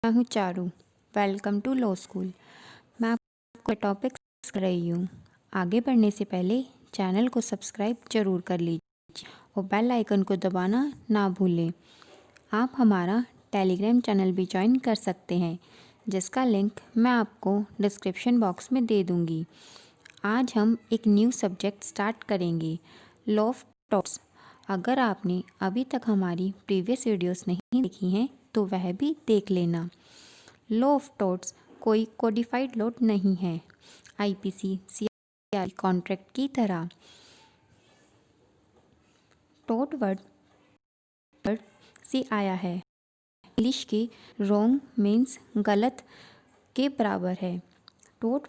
मैं हूँ Charu. Welcome to law school. मैं आपको टॉपिक कर रही हूँ। आगे बढ़ने से पहले चैनल को सब्सक्राइब जरूर कर लीजिए और बेल आइकन को दबाना ना भूलें। आप हमारा टेलीग्राम चैनल भी ज्वाइन कर सकते हैं, जिसका लिंक मैं आपको डिस्क्रिप्शन बॉक्स में दे दूँगी। आज हम एक न्यू सब्जेक्ट स्टार्ट करेंगे, लॉ ऑफ टॉट्स। अगर आपने अभी तक हमारी प्रीवियस वीडियोस नहीं देखी हैं तो वह भी देख लेना। लॉ ऑफ टॉट्स कोई कोडिफाइड लॉ नहीं है। आईपीसी, सीआरपी, कॉन्ट्रैक्ट की तरह। टॉट वर्ड से आया है। इंग्लिश के रॉन्ग मीन्स गलत के बराबर है। टॉट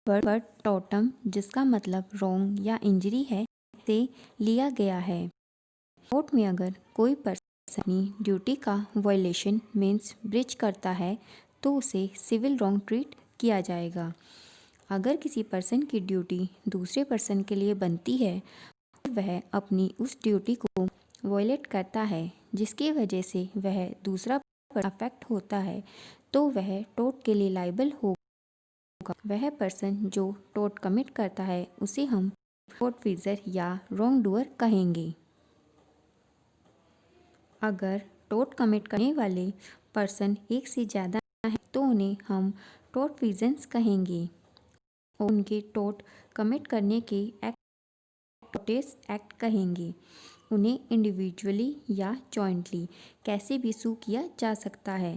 वर्ड टॉटम, जिसका मतलब रॉन्ग या इंजरी है, से लिया गया है। कोर्ट में अगर कोई पर्सन अपनी ड्यूटी का वायलेशन मीन्स ब्रीच करता है तो उसे सिविल रॉन्ग ट्रीट किया जाएगा। अगर किसी पर्सन की ड्यूटी दूसरे पर्सन के लिए बनती है और वह अपनी उस ड्यूटी को वायलेट करता है जिसकी वजह से वह दूसरा पर्सन अफेक्ट होता है तो वह टॉट के लिए लायबल होगा। वह पर्सन जो टॉट कमिट करता है उसे हम टॉर्टफीजर या रॉन्ग डूअर कहेंगे। अगर टॉट कमिट करने वाले पर्सन एक से ज़्यादा हैं तो उन्हें हम टॉर्टफिजेंस कहेंगे और उनके टॉट कमिट करने के एक्ट टॉटेस एक्ट कहेंगे। उन्हें इंडिविजुअली या जॉइंटली कैसे भी सू किया जा सकता है।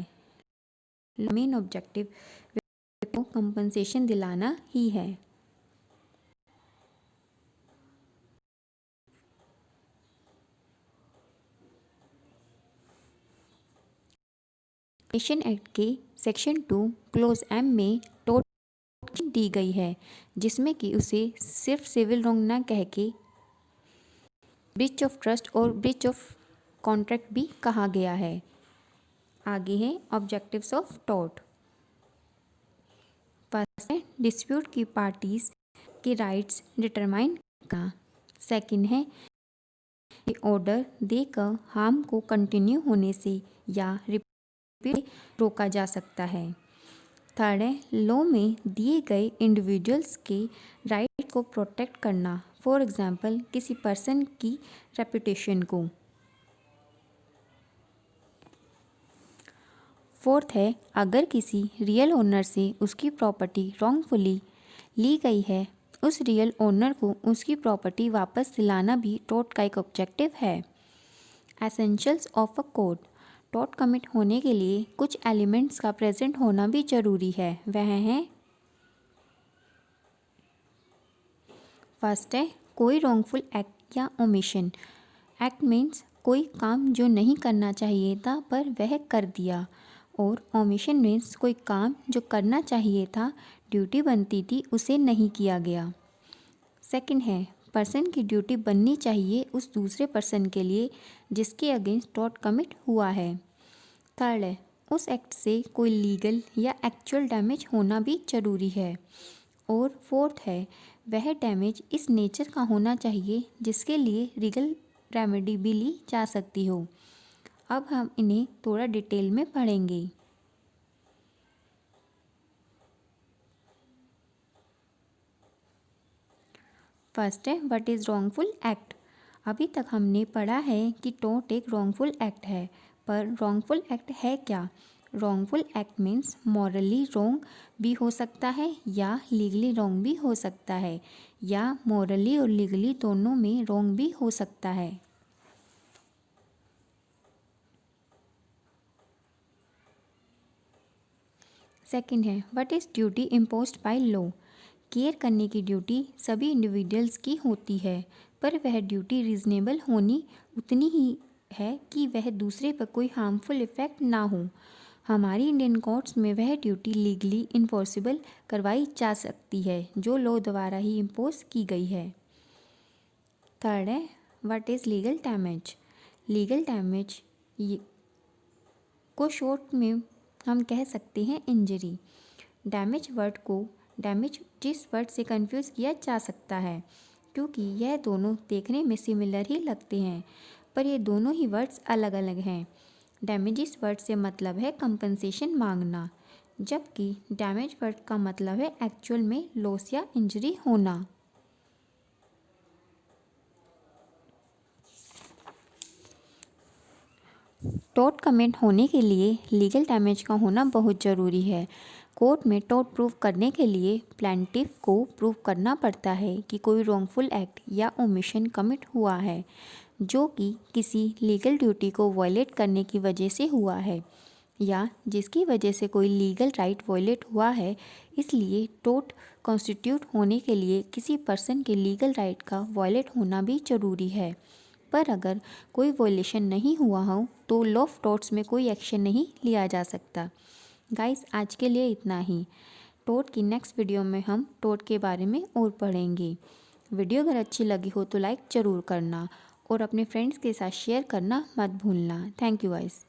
मेन ऑब्जेक्टिव को कंपनसेशन दिलाना ही है। नेशन एक्ट के सेक्शन 2 क्लोज एम में टॉट दी गई है, जिसमें कि उसे सिर्फ सिविल रॉन्ग ना कह के ब्रीच ऑफ ट्रस्ट और ब्रीच ऑफ कॉन्ट्रैक्ट भी कहा गया है। आगे है ऑब्जेक्टिव्स ऑफ टॉट। फर्स्ट है डिस्प्यूट की पार्टीज के राइट्स डिटरमाइन करना। सेकंड है ऑर्डर देकर हार्म को कंटिन्यू होने से या रिपीट रोका जा सकता है। थर्ड है लॉ में दिए गए इंडिविजुअल्स के राइट को प्रोटेक्ट करना, फॉर एग्जांपल किसी पर्सन की रेपुटेशन को। फोर्थ है अगर किसी रियल ओनर से उसकी प्रॉपर्टी रॉन्गफुली ली गई है, उस रियल ओनर को उसकी प्रॉपर्टी वापस दिलाना भी टॉट का एक ऑब्जेक्टिव है। Essentials of a court. Taught commit होने के लिए कुछ एलिमेंट्स का प्रेजेंट होना भी जरूरी है। वह है फर्स्ट है कोई रॉन्गफुल एक्ट या ओमिशन। एक्ट मीन्स कोई काम जो नहीं करना चाहिए था पर वह कर दिया, और ओमिशन मीन्स कोई काम जो करना चाहिए था, ड्यूटी बनती थी, उसे नहीं किया गया। सेकंड है पर्सन की ड्यूटी बननी चाहिए उस दूसरे पर्सन के लिए जिसके अगेंस्ट टॉट कमिट हुआ है। थर्ड है उस एक्ट से कोई लीगल या एक्चुअल डैमेज होना भी जरूरी है। और फोर्थ है वह डैमेज इस नेचर का होना चाहिए जिसके लिए लीगल रेमेडी भी ली जा सकती हो। अब हम इन्हें थोड़ा डिटेल में पढ़ेंगे। फर्स्ट है व्हाट इज़ रॉन्गफुल एक्ट। अभी तक हमने पढ़ा है कि टॉट एक रॉन्गफुल एक्ट है, पर रॉन्गफुल एक्ट है क्या? Wrongful act means morally wrong भी हो सकता है या लीगली रॉन्ग भी हो सकता है, या मॉरली और लीगली दोनों में रॉन्ग भी हो सकता है। सेकंड है what is duty imposed by law. Care करने की ड्यूटी सभी इंडिविजुअल्स की होती है, पर वह ड्यूटी रीजनेबल होनी उतनी ही है कि वह दूसरे पर कोई हार्मफुल इफ़ेक्ट ना हो। हमारी इंडियन कोर्ट्स में वह ड्यूटी लीगली इन्फोर्सिबल करवाई जा सकती है जो लॉ द्वारा ही इम्पोज की गई है। थर्ड है what is legal damage. Legal damage को शॉर्ट में हम कह सकते हैं इंजरी। डैमेज वर्ड को डैमेज जिस वर्ड से कंफ्यूज किया जा सकता है, क्योंकि यह दोनों देखने में सिमिलर ही लगते हैं पर ये दोनों ही वर्ड्स अलग अलग हैं। डैमेजिस वर्ड से मतलब है कंपनसेशन मांगना, जबकि डैमेज वर्ड का मतलब है एक्चुअल में लॉस या इंजरी होना। टॉर्ट कमिट होने के लिए लीगल डैमेज का होना बहुत ज़रूरी है। कोर्ट में टॉर्ट प्रूव करने के लिए प्लेंटिफ को प्रूव करना पड़ता है कि कोई रॉन्गफुल एक्ट या ओमिशन कमिट हुआ है जो कि किसी लीगल ड्यूटी को वायलेट करने की वजह से हुआ है या जिसकी वजह से कोई लीगल राइट वायलेट हुआ है। इसलिए टॉर्ट कॉन्स्टिट्यूट होने के लिए किसी पर्सन के लीगल राइट का वायलेट होना भी ज़रूरी है। पर अगर कोई वायलेशन नहीं हुआ हो तो लॉ ऑफ टॉर्ट्स में कोई एक्शन नहीं लिया जा सकता। गाइस, आज के लिए इतना ही। टॉर्ट की नेक्स्ट वीडियो में हम टॉर्ट के बारे में और पढ़ेंगे। वीडियो अगर अच्छी लगी हो तो लाइक ज़रूर करना और अपने फ्रेंड्स के साथ शेयर करना मत भूलना। Thank you guys.